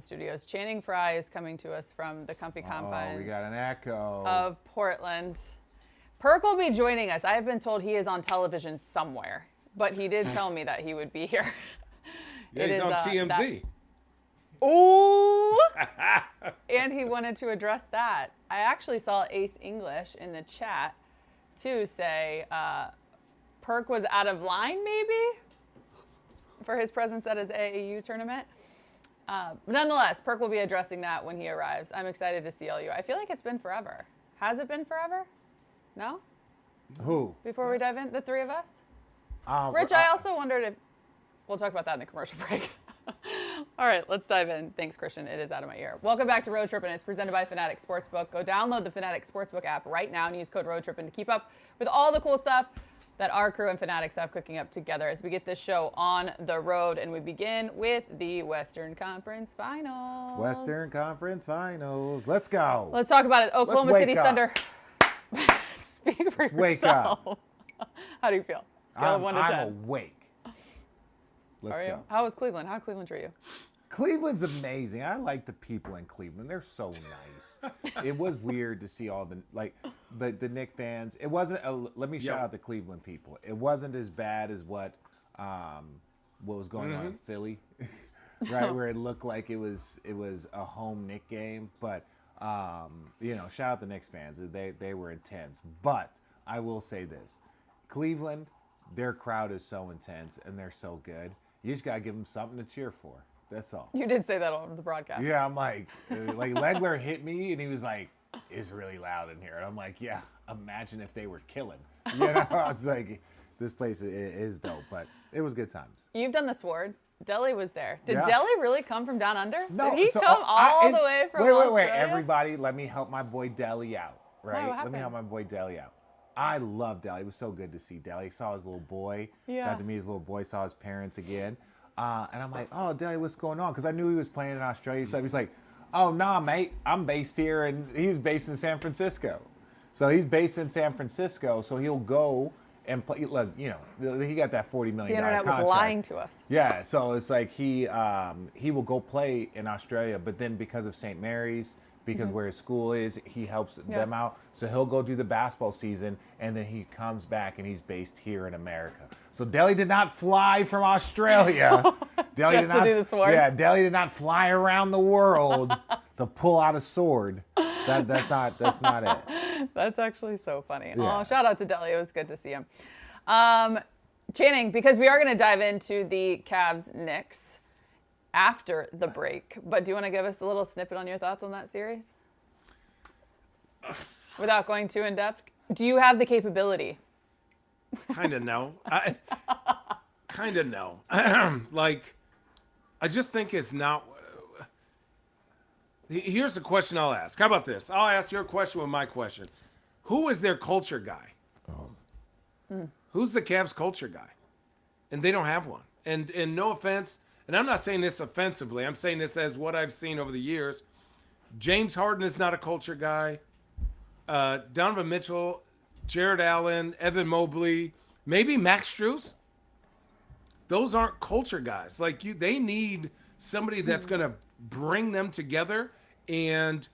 Studios. Channing Frye is coming to us from the comfy confines. Oh, we got an echo. Of Portland. Perk will be joining us. I have been told he is on television somewhere, but he did tell me that he would be here. Yeah, he's on TMZ. Ooh! And he wanted to address that. I actually saw Ace English in the chat too say Perk was out of line maybe for his presence at his AAU tournament. But nonetheless, Perk will be addressing that when he arrives. I'm excited to see all you. I feel like it's been forever. Has it been forever? No? Who? Before we dive in, the three of us? Rich, I also wondered if... We'll talk about that in the commercial break. All right, let's dive in. Thanks, Christian. It is out of my ear. Welcome back to Road Trippin'. It's presented by Fanatic Sportsbook. Go download the Fanatic Sportsbook app right now and use code Road Trippin' to keep up with all the cool stuff that our crew and Fanatics have cooking up together as we get this show on the road. And we begin with the Western Conference Finals. Western Conference Finals. Let's go. Let's talk about it. Oklahoma City Thunder. Speak for yourself. Wake up. How do you feel? Scale of 1 to 10. I'm awake. Let's go. How was Cleveland? How did Cleveland treat you? Cleveland's amazing. I like the people in Cleveland. They're so nice. It was weird to see all the Knicks fans. It wasn't. Let me shout out the Cleveland people. It wasn't as bad as what was going on in Philly, right? Where it looked like it was a home Knicks game. But shout out the Knicks fans. They were intense. But I will say this: Cleveland, their crowd is so intense and they're so good. You just gotta give them something to cheer for. That's all. You did say that all over the broadcast. Yeah, I'm like Legler hit me and he was like, "It's really loud in here." And I'm like, "Yeah, imagine if they were killing." I was like, "This place is dope," but it was good times. You've done the Sword. Deli was there. Did Deli really come from down under? No. Did he come all the way from Australia? Wait. Everybody, let me help my boy Deli out, right? What Let me help my boy Deli out. I love Deli. It was so good to see Deli. Saw his little boy. Yeah. Got to meet his little boy. Saw his parents again. And I'm like, "Oh, Deli, what's going on?" Because I knew he was playing in Australia. So he's like, "Oh, nah, mate. I'm based here." And he's based in San Francisco. So he's based in San Francisco. So he'll go and play. Look, he got that $40 million The internet contract. was lying to us. Yeah. So it's like he will go play in Australia. But then because of St. Mary's, because where his school is, he helps them out. So he'll go do the basketball season, and then he comes back, and he's based here in America. So Deli did not fly from Australia. Deli Just to do the Sword? Yeah, Deli did not fly around the world to pull out a sword. That's not it. That's actually so funny. Yeah. Oh, shout out to Deli. It was good to see him. Channing, because we are going to dive into the Cavs-Knicks after the break. But do you want to give us a little snippet on your thoughts on that series? Without going too in-depth? Do you have the capability? Kind of no. Kind of no. I just think it's not. Here's a question I'll ask. How about this? I'll ask your question with my question. Who is their culture guy? Who's the Cavs culture guy? And they don't have one. And no offense, and I'm not saying this offensively. I'm saying this as what I've seen over the years. James Harden is not a culture guy. Donovan Mitchell, Jared Allen, Evan Mobley, maybe Max Strus. Those aren't culture guys. They need somebody that's going to bring them together, and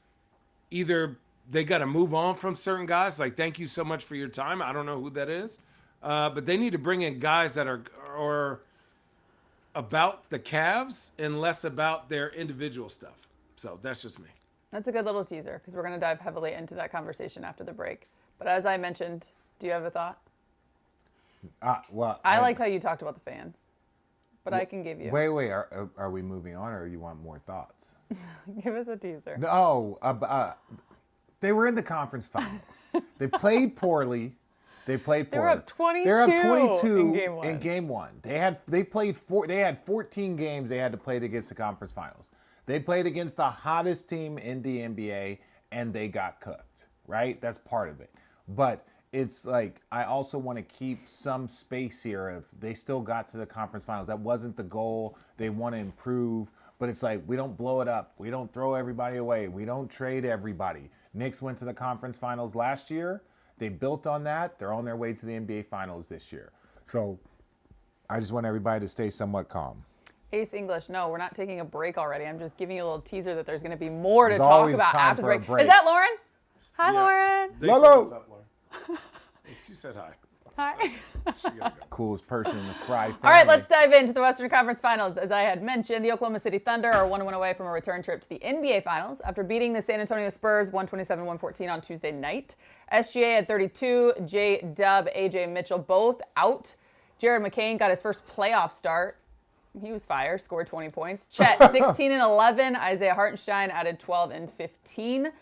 either they got to move on from certain guys. Like, thank you so much for your time. I don't know who that is. But they need to bring in guys that are about the Cavs and less about their individual stuff. So that's just me. That's a good little teaser because we're going to dive heavily into that conversation after the break. But as I mentioned, do you have a thought? I liked how you talked about the fans, but I can give you. Wait. Are we moving on, or you want more thoughts? Give us a teaser. No. They were in the conference finals. They played poorly. They were up 22. They're up 22 in game one. They had 14 games they had to play against the conference finals. They played against the hottest team in the NBA, and they got cooked, right? That's part of it. But it's like, I also want to keep some space here if they still got to the conference finals. That wasn't the goal. They want to improve. But it's like, we don't blow it up. We don't throw everybody away. We don't trade everybody. Knicks went to the conference finals last year. They built on that. They're on their way to the NBA finals this year. So I just want everybody to stay somewhat calm. Ace English, no, we're not taking a break already. I'm just giving you a little teaser that there's going to be more to There's talk always about time after the for a break. break. Is that Lauren? Hi, Yeah. Lauren. They Lolo. said what's up, Lauren. She said hi. Hi. Coolest person in the Fry family. All right, let's dive into the Western Conference Finals. As I had mentioned, the Oklahoma City Thunder are 1 away from a return trip to the NBA Finals after beating the San Antonio Spurs 127-114 on Tuesday night. SGA had 32, J-Dub, AJ Mitchell both out. Jared McCain got his first playoff start. He was fire, scored 20 points. Chet, 16 and 11. Isaiah Hartenstein added 12 and 15.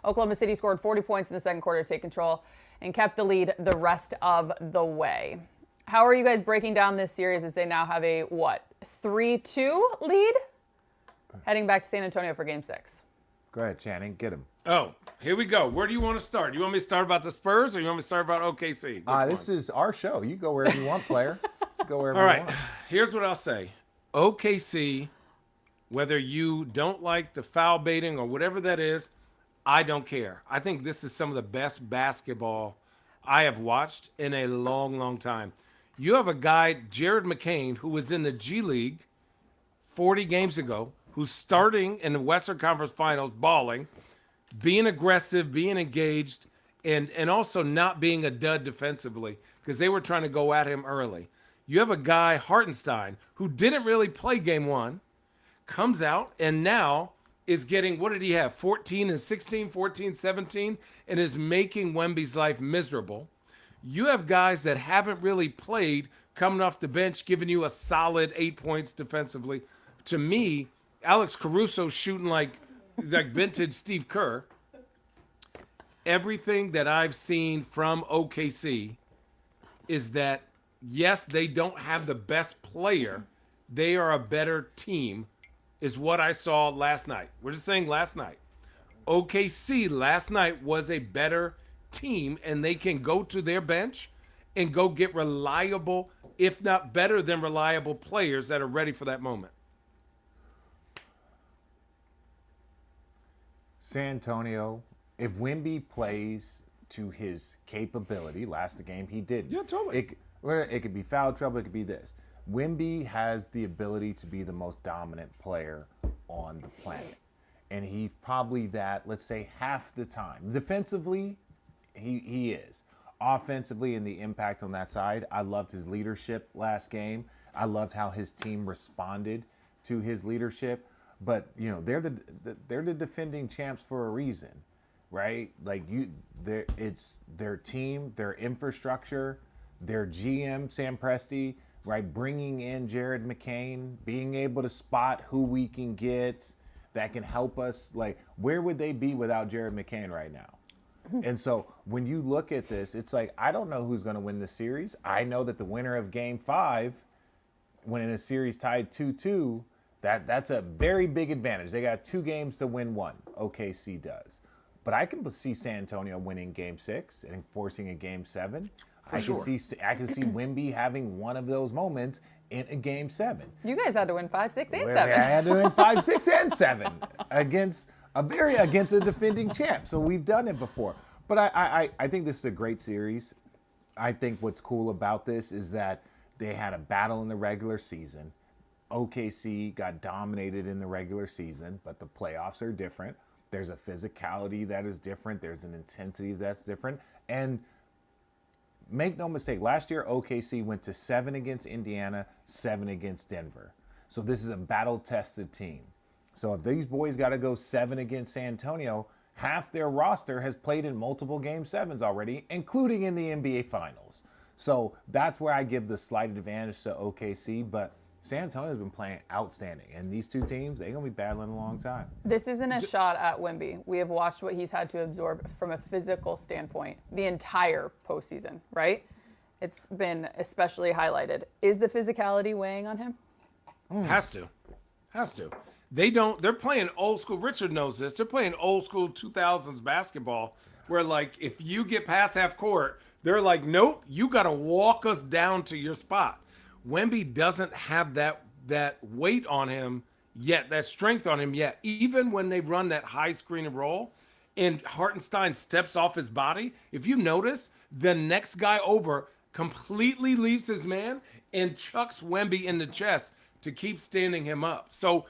Oklahoma City scored 40 points in the second quarter to take control and kept the lead the rest of the way. How are you guys breaking down this series as they now have a, 3-2 lead? Heading back to San Antonio for Game 6. Go ahead, Channing. Get him. Oh, here we go. Where do you want to start? You want me to start about the Spurs or you want me to start about OKC? This is our show. You go wherever you want, player. Go wherever All you right, want. here's what I'll say. OKC, whether you don't like the foul baiting or whatever that is, I don't care. I think this is some of the best basketball I have watched in a long, long time. You have a guy, Jared McCain, who was in the G League 40 games ago, who's starting in the Western Conference Finals, balling, being aggressive, being engaged, and also not being a dud defensively because they were trying to go at him early. You have a guy, Hartenstein, who didn't really play game one, comes out, and now is getting, what did he have, 14 and 16, 14, 17, and is making Wemby's life miserable. You have guys that haven't really played coming off the bench, giving you a solid 8 points defensively. To me, Alex Caruso shooting like vintage Steve Kerr. Everything that I've seen from OKC is that, yes, they don't have the best player. They are a better team, is what I saw last night. We're just saying last night. OKC last night was a better team, and they can go to their bench and go get reliable, if not better than reliable players that are ready for that moment. San Antonio, if Wemby plays to his capability, last game he didn't. Yeah, totally. It could be foul trouble, it could be this. Wemby has the ability to be the most dominant player on the planet. And he's probably that, let's say, half the time. Defensively, he is. Offensively, and the impact on that side, I loved his leadership last game. I loved how his team responded to his leadership. But, you know, they're the defending champs for a reason, right? Like, it's their team, their infrastructure, their GM, Sam Presti, right? Bringing in Jared McCain, being able to spot who we can get that can help us. Like, where would they be without Jared McCain right now? And so when you look at this, it's like, I don't know who's going to win this series. I know that the winner of Game 5, when in a series tied 2-2, that's a very big advantage. They got 2 games to win one. OKC does. But I can see San Antonio winning Game 6 and forcing a Game 7. I can see Wemby having one of those moments in a Game 7. You guys had to win 5, 6, and 7. I had to win 5, 6, and 7 against a defending champ. So we've done it before. But I think this is a great series. I think what's cool about this is that they had a battle in the regular season. OKC got dominated in the regular season, but the playoffs are different. There's a physicality that is different. There's an intensity that's different. And make no mistake, last year OKC went to 7 against Indiana, 7 against Denver. So this is a battle-tested team. So if these boys got to go 7 against San Antonio, half their roster has played in multiple Game 7s already, including in the NBA Finals. So that's where I give the slight advantage to OKC, but San Antonio's been playing outstanding. And these two teams, they're going to be battling a long time. This isn't a shot at Wemby. We have watched what he's had to absorb from a physical standpoint the entire postseason, right? It's been especially highlighted. Is the physicality weighing on him? Has to. They're playing old school. Richard knows this. They're playing old school 2000s basketball where, like, if you get past half court, they're like, nope, you got to walk us down to your spot. Wemby doesn't have that weight on him yet, that strength on him yet. Even when they run that high screen and roll and Hartenstein steps off his body, if you notice, the next guy over completely leaves his man and chucks Wemby in the chest. to keep standing him up. So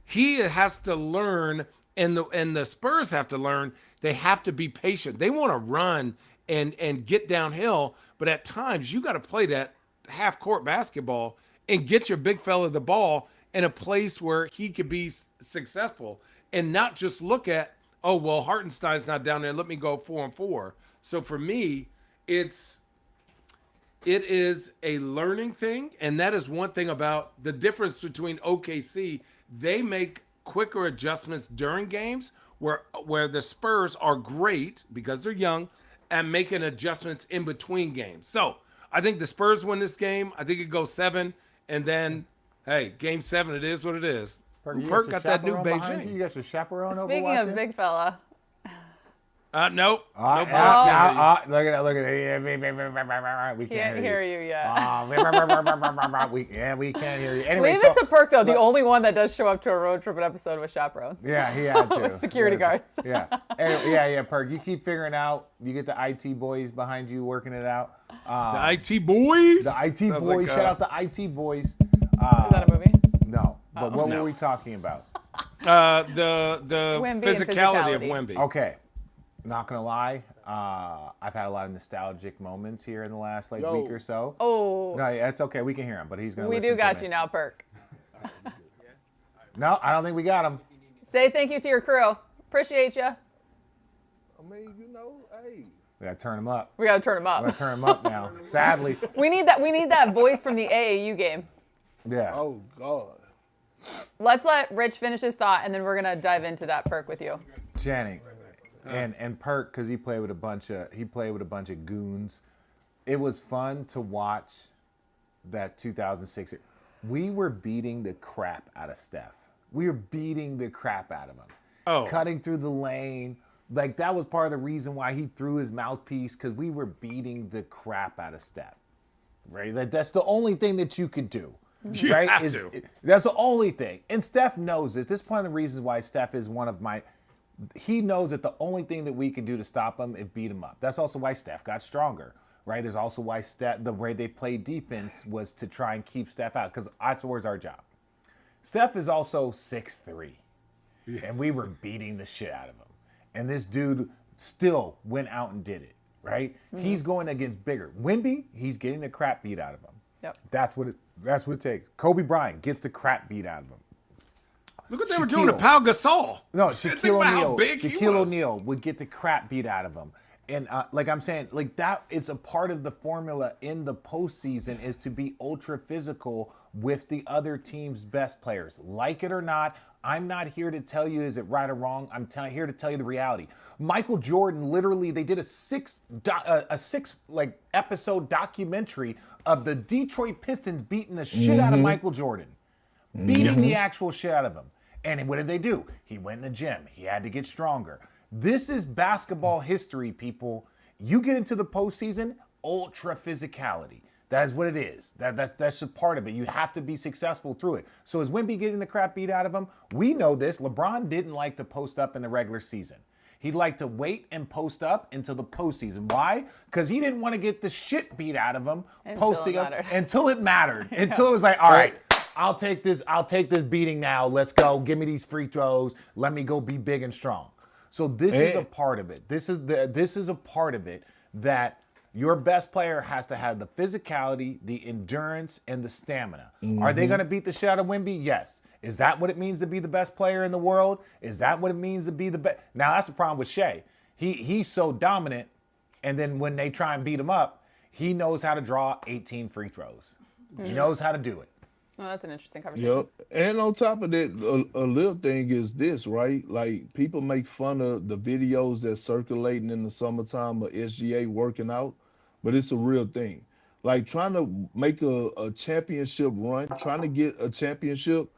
he has to learn, and the Spurs have to learn. They have to be patient. They want to run and get downhill, but at times you got to play that half court basketball and get your big fella the ball in a place where he could be successful, and not just look at, oh, well, Hartenstein's not down there, let me go 4-on-4. So for me, it is a learning thing, and that is one thing about the difference between OKC. They make quicker adjustments during games, where the Spurs are great because they're young at making adjustments in between games. So I think the Spurs win this game. I think it goes 7, and then, hey, game 7, it is what it is. Perk got that new Beijing. You got your chaperone over Speaking of big fella. Nope. Look at that. We Can't hear you yet. We can't hear you. Anyway, Leave it to Perk, though, the only one that does show up to a road trip episode with chaperones. Yeah, he had to. With security guards. Yeah. Anyway, Perk, you keep figuring out. You get the IT boys behind you working it out. The IT boys? The IT boys. Like, shout out the IT boys. Is that a movie? No. But what were we talking about? The Wemby physicality of Wemby. Okay. Not gonna lie, I've had a lot of nostalgic moments here in the last week or so. Oh. No, it's okay. We can hear him, but he's gonna. We do got you now, Perk. No, I don't think we got him. Say thank you to your crew. Appreciate you. I mean, hey. We gotta turn him up. We gotta turn him up. We gotta turn him up now. Sadly. We need that voice from the AAU game. Yeah. Oh God. Let's let Rich finish his thought, and then we're gonna dive into that, Perk, with you. Channing. And Perk, because he played with a bunch of goons. It was fun to watch that 2006. We were beating the crap out of Steph. We were beating the crap out of him. Oh. Cutting through the lane. Like, that was part of the reason why he threw his mouthpiece, because we were beating the crap out of Steph. Right? That's the only thing that you could do. You right? have to. That's the only thing. And Steph knows it. This is one of the reasons why Steph is one of my... He knows that the only thing that we can do to stop him is beat him up. That's also why Steph got stronger, right? There's also why the way they played defense was to try and keep Steph out, because that's where's our job. Steph is also 6'3", and we were beating the shit out of him. And this dude still went out and did it, right? Mm-hmm. He's going against bigger. Wemby, he's getting the crap beat out of him. Yep. That's what it takes. Kobe Bryant gets the crap beat out of him. Look what they were doing to Pau Gasol. No, Shaquille O'Neal would get the crap beat out of him. And like I'm saying, like that, it's a part of the formula in the postseason is to be ultra physical with the other team's best players. Like it or not, I'm not here to tell you is it right or wrong. I'm here to tell you the reality. Michael Jordan, literally, they did a six episode documentary of the Detroit Pistons beating the shit out of Michael Jordan. Beating the actual shit out of him. And what did they do? He went in the gym. He had to get stronger. This is basketball history, people. You get into the postseason, ultra physicality. That is what it is. That's a part of it. You have to be successful through it. So is Wemby getting the crap beat out of him? We know this. LeBron didn't like to post up in the regular season. He'd like to wait and post up until the postseason. Why? Because he didn't want to get the shit beat out of him posting up until it mattered. Until it was like, all right, I'll take this beating now. Let's go. Give me these free throws. Let me go be big and strong. So this is a part of it. This is a part of it that your best player has to have the physicality, the endurance, and the stamina. Are they going to beat the shit out of Wemby? Yes. Is that what it means to be the best player in the world? Is that what it means to be the best? Now, that's the problem with Shea. He's so dominant, and then when they try and beat him up, he knows how to draw 18 free throws. He knows how to do it. Oh, that's an interesting conversation. Yep. And on top of that, a little thing is this, right? Like, people make fun of the videos that's circulating in the summertime of SGA working out, but it's a real thing. Like, trying to make a championship run, trying to get a championship,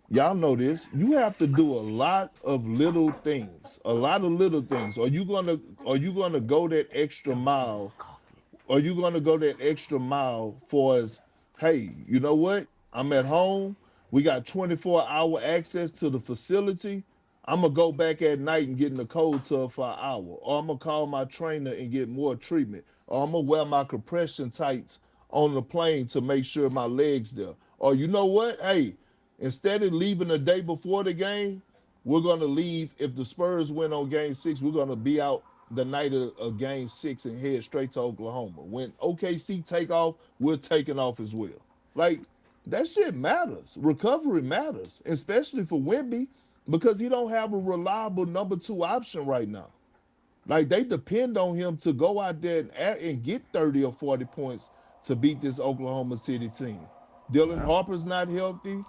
y'all know this, you have to do a lot of little things. A lot of little things. Are you gonna go that extra mile? Are you gonna go that extra mile for us? Hey, you know what? I'm at home. We got 24-hour access to the facility. I'm going to go back at night and get in the cold tub for an hour. Or I'm going to call my trainer and get more treatment. Or I'm going to wear my compression tights on the plane to make sure my leg's there. or you know what? Hey, instead of leaving the day before the game, we're going to leave. If the Spurs win on game 6, we're going to be out the night of game 6 and head straight to Oklahoma. When OKC take off, we're taking off as well. Like, that shit matters. Recovery matters, especially for Wemby, because he don't have a reliable number 2 option right now. Like, they depend on him to go out there and get 30 or 40 points to beat this Oklahoma City team. Dylan Harper's not healthy.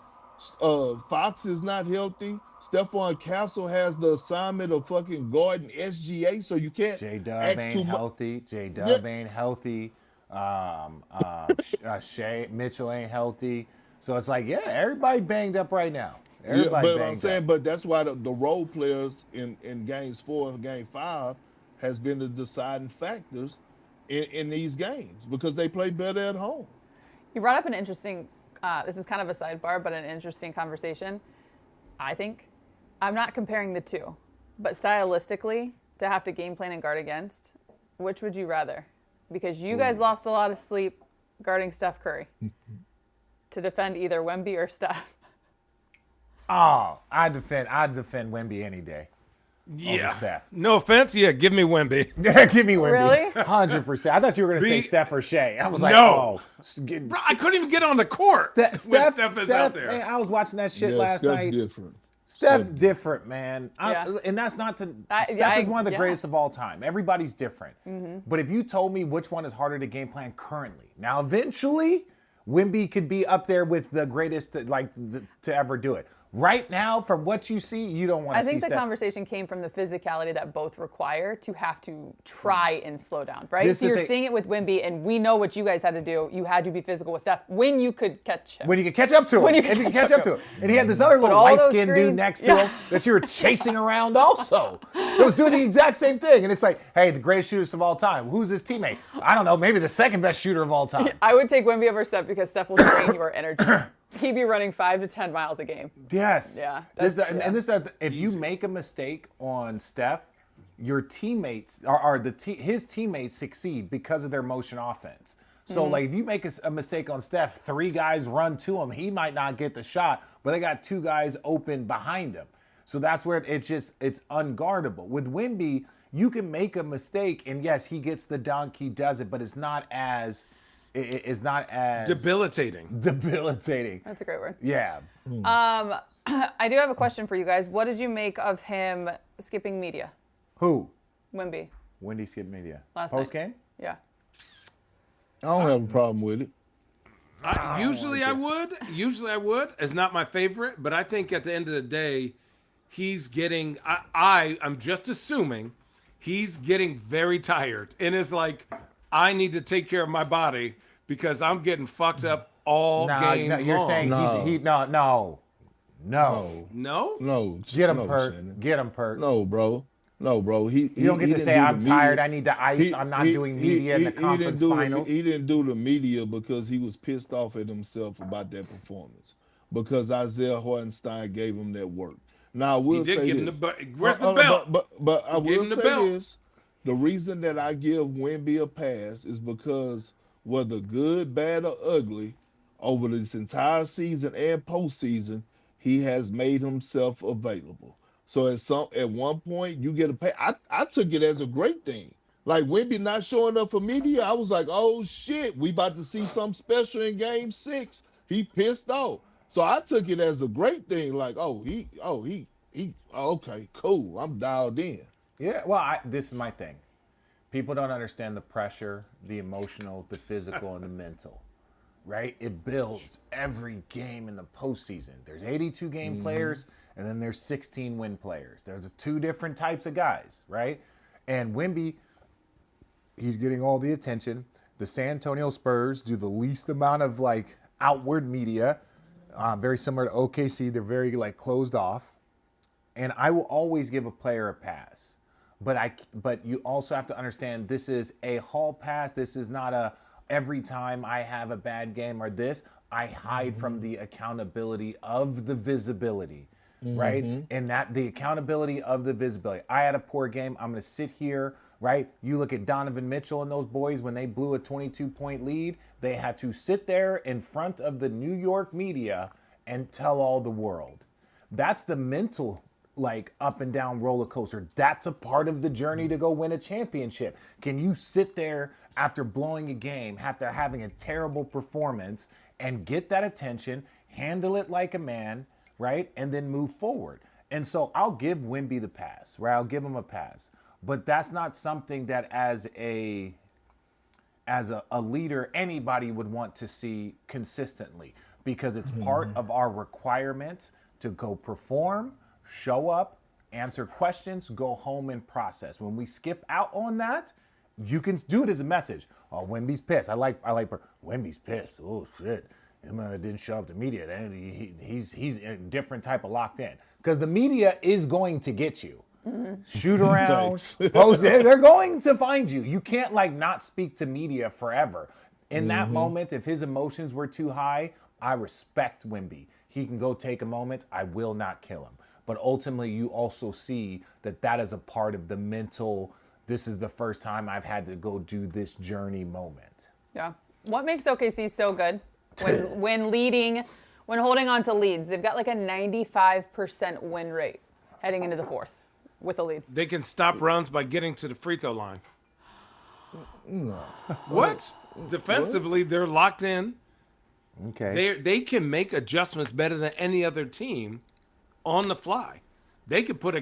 Fox is not healthy. Stephon Castle has the assignment of fucking guarding SGA, so you can't J-Dub ain't healthy. J-Dub ain't healthy. Shea Mitchell ain't healthy. So it's like, yeah, everybody banged up right now. Everybody but banged I'm saying, up. but that's why the role players in games 4 and game 5 has been the deciding factors in these games because they play better at home. You brought up an interesting, this is kind of a sidebar, but an interesting conversation. I think, I'm not comparing the two, but stylistically, to have to game plan and guard against, which would you rather? Because you guys lost a lot of sleep guarding Steph Curry to defend either Wemby or Steph. Oh, I'd defend Wemby any day. Yeah. Over Steph. No offense. Yeah, give me Wemby. Yeah, give me Wemby. Really? 100%. I thought you were going to say Steph or Shea. I was like, No. Bro, I couldn't even get on the court when Steph is out there. Man, I was watching that shit Yeah, last Steph night. different. Steph different, man. Yeah. And that's not to. Steph is one of the greatest of all time. Everybody's different. But if you told me which one is harder to game plan currently, now eventually, Wemby could be up there with the greatest to ever do it. Right now, from what you see, you don't want to see I think the Steph. conversation came from the physicality that both require to have to try and slow down, right? This So is you're the- seeing it with Wemby, and we know what you guys had to do. You had to be physical with Steph when you could catch him. When you can catch up to him. When you If can you can catch catch up up to him. And he had this other little all those light-skinned dude screens- next to Yeah. him that you were chasing around also. That was doing the exact same thing. And it's like, hey, the greatest shooters of all time. Who's his teammate? I don't know. Maybe the second best shooter of all time. I would take Wemby over Steph because Steph will drain your energy. He'd be running 5 to 10 miles a game. Yes. Yeah, If you make a mistake on Steph, your teammates his teammates succeed because of their motion offense. So like if you make a mistake on Steph, 3 guys run to him, he might not get the shot, but they got 2 guys open behind him. So that's where it's unguardable. With Wemby, you can make a mistake and yes, he gets the dunk, he does it, but it's not as Debilitating. That's a great word. Yeah. I do have a question for you guys. What did you make of him skipping media? Who? Wemby. Wendy skip media. Last night. Post game? Yeah. I don't have a problem with it. Usually I would. It's not my favorite, but I think at the end of the day, he's getting. I'm just assuming he's getting very tired, and it's like I need to take care of my body because I'm getting fucked up all game long. You're saying No. no. No? Get him, no, Perk. Shannon. Get him, Perk. No, bro. He You don't get to didn't say, do the I'm media. tired, I need to ice, I'm not doing media in the conference finals. He didn't do the media because he was pissed off at himself about that performance. Because Isaiah Hartenstein gave him that work. Now, I will He did say give him this. the belt. Where's the belt? But I Gave will him the say belt. this. The reason that I give Wemby a pass is because whether good, bad, or ugly, over this entire season and postseason, he has made himself available. So at one point, you get a pay. I took it as a great thing. Like Wemby not showing up for media, I was like, oh shit, we about to see something special in game 6. He pissed off. So I took it as a great thing. Like, okay, cool. I'm dialed in. Yeah, well, this is my thing. People don't understand the pressure, the emotional, the physical, and the mental, right? It builds every game in the postseason. There's 82 game players, and then there's 16 win players. There's 2 different types of guys, right? And Wemby, he's getting all the attention. The San Antonio Spurs do the least amount of like outward media, very similar to OKC. They're very like closed off. And I will always give a player a pass. But you also have to understand this is a hall pass. This is not a every time I have a bad game or this, I hide from the accountability of the visibility, right? And that the accountability of the visibility. I had a poor game. I'm going to sit here. right? You look at Donovan Mitchell and those boys when they blew a 22-point lead, they had to sit there in front of the New York media and tell all the world. That's the mental up and down roller coaster. That's a part of the journey to go win a championship. Can you sit there after blowing a game, after having a terrible performance, and get that attention, handle it like a man, right? And then move forward. And so I'll give Wemby the pass, right? I'll give him a pass. But that's not something that as a leader, anybody would want to see consistently, because it's part of our requirement to go perform, show up, answer questions, go home and process. When we skip out on that, you can do it as a message. Oh, Wemby's pissed. I like Wemby's pissed. Oh shit. Him didn't show up to media. He's a different type of locked in. Because the media is going to get you. Shoot around, post it. They're going to find you. You can't not speak to media forever. In that moment, if his emotions were too high, I respect Wemby. He can go take a moment. I will not kill him. But ultimately, you also see that is a part of the mental, this is the first time I've had to go do this journey moment. Yeah. What makes OKC so good when leading, when holding on to leads? They've got a 95% win rate heading into the fourth with a lead. They can stop runs by getting to the free throw line. What? Defensively, they're locked in. Okay. They can make adjustments better than any other team on the fly. They could put a